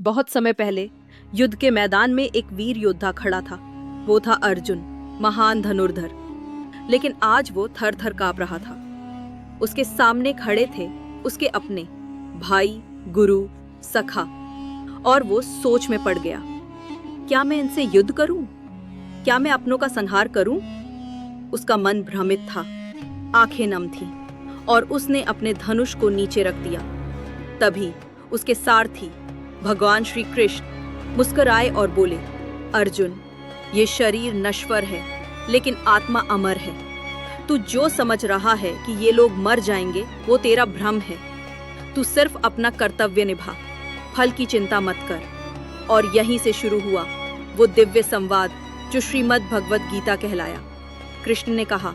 बहुत समय पहले युद्ध के मैदान में एक वीर योद्धा खड़ा था। वो था अर्जुन, महान धनुर्धर। लेकिन आज वो थर थर कांप रहा था। उसके सामने खड़े थे उसके अपने भाई, गुरु, सखा, और वो सोच में पड़ गया। क्या मैं इनसे युद्ध करूं? क्या मैं अपनों का संहार करूं? उसका मन भ्रमित था, आंखें नम थीं, और उसने अपने धनुष को नीचे रख दिया। तभी उसके सारथी भगवान श्री कृष्ण मुस्कुराए और बोले, अर्जुन, ये शरीर नश्वर है लेकिन आत्मा अमर है। तू जो समझ रहा है कि ये लोग मर जाएंगे, वो तेरा भ्रम है। तू सिर्फ अपना कर्तव्य निभा, फल की चिंता मत कर। और यहीं से शुरू हुआ वो दिव्य संवाद जो श्रीमद् भगवत गीता कहलाया। कृष्ण ने कहा,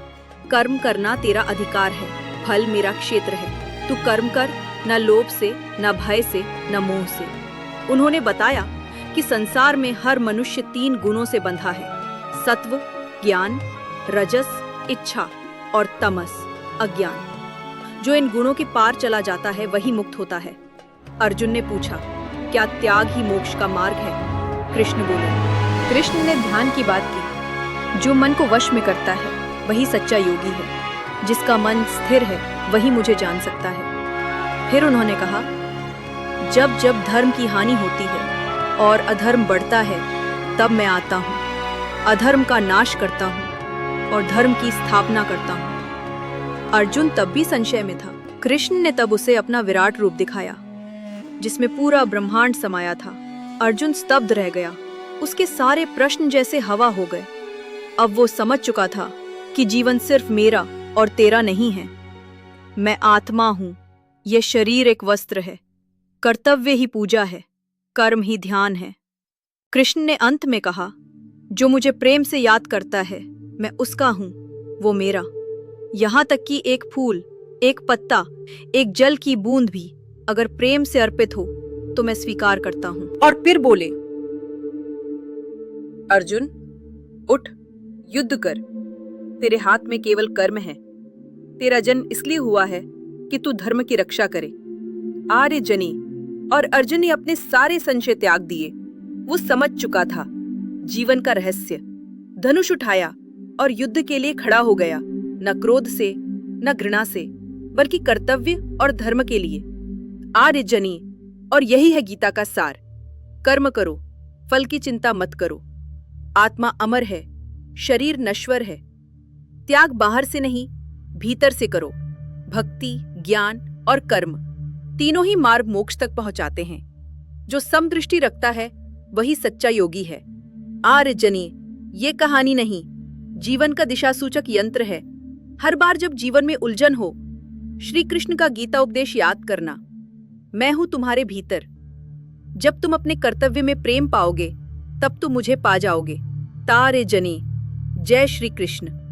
कर्म करना तेरा अधिकार है, फल मेरा क्षेत्र है। तू कर्म कर, न लोभ से, न भय से, न मोह से। उन्होंने बताया कि संसार में हर मनुष्य 3 गुणों से बंधा है, सत्व, ज्ञान, रजस, इच्छा, और तमस, अज्ञान। जो इन गुणों के पार चला जाता है वही मुक्त होता है। अर्जुन ने पूछा, क्या त्याग ही मोक्ष का मार्ग है? कृष्ण बोले। कृष्ण ने ध्यान की बात की। जो मन को वश में करता है वही सच्चा योगी है। जिसका मन स्थिर है वही मुझे जान सकता है। फिर उन्होंने कहा, जब जब धर्म की हानि होती है और अधर्म बढ़ता है, तब मैं आता हूँ, अधर्म का नाश करता हूँ और धर्म की स्थापना करता हूँ। अर्जुन तब भी संशय में था। कृष्ण ने तब उसे अपना विराट रूप दिखाया, जिसमें पूरा ब्रह्मांड समाया था। अर्जुन स्तब्ध रह गया। उसके सारे प्रश्न जैसे हवा हो गए। अब वो समझ चुका था कि जीवन सिर्फ मेरा और तेरा नहीं है। मैं आत्मा हूँ, ये शरीर एक वस्त्र है, कर्तव्य ही पूजा है, कर्म ही ध्यान है। कृष्ण ने अंत में कहा, जो मुझे प्रेम से याद करता है, मैं उसका हूँ, वो मेरा। यहाँ तक कि एक फूल, एक पत्ता, एक जल की बूंद भी अगर प्रेम से अर्पित हो तो मैं स्वीकार करता हूँ। और फिर बोले, अर्जुन, उठ, युद्ध कर। तेरे हाथ में केवल कर्म है। तेरा जन्म इसलिए हुआ है कि तू धर्म की रक्षा करे। आर्य जनी। और अर्जुन ने अपने सारे संशय त्याग दिए। वो समझ चुका था जीवन का रहस्य। धनुष उठाया और युद्ध के लिए खड़ा हो गया, न क्रोध से, न घृणा से, बल्कि कर्तव्य और धर्म के लिए। आर्य जनी। और यही है गीता का सार। कर्म करो, फल की चिंता मत करो। आत्मा अमर है, शरीर नश्वर है। त्याग बाहर से नहीं, भीतर से करो। भक्ति, ज्ञान और कर्म तीनों ही मार्ग मोक्ष तक पहुंचाते हैं। जो समदृष्टि रखता है वही सच्चा योगी है। आर्य जनी, ये कहानी नहीं, जीवन का दिशासूचक यंत्र है। हर बार जब जीवन में उलझन हो, श्री कृष्ण का गीता उपदेश याद करना। मैं हूं तुम्हारे भीतर। जब तुम अपने कर्तव्य में प्रेम पाओगे, तब तुम मुझे पा जाओगे। तारे जनी। जय श्री कृष्ण।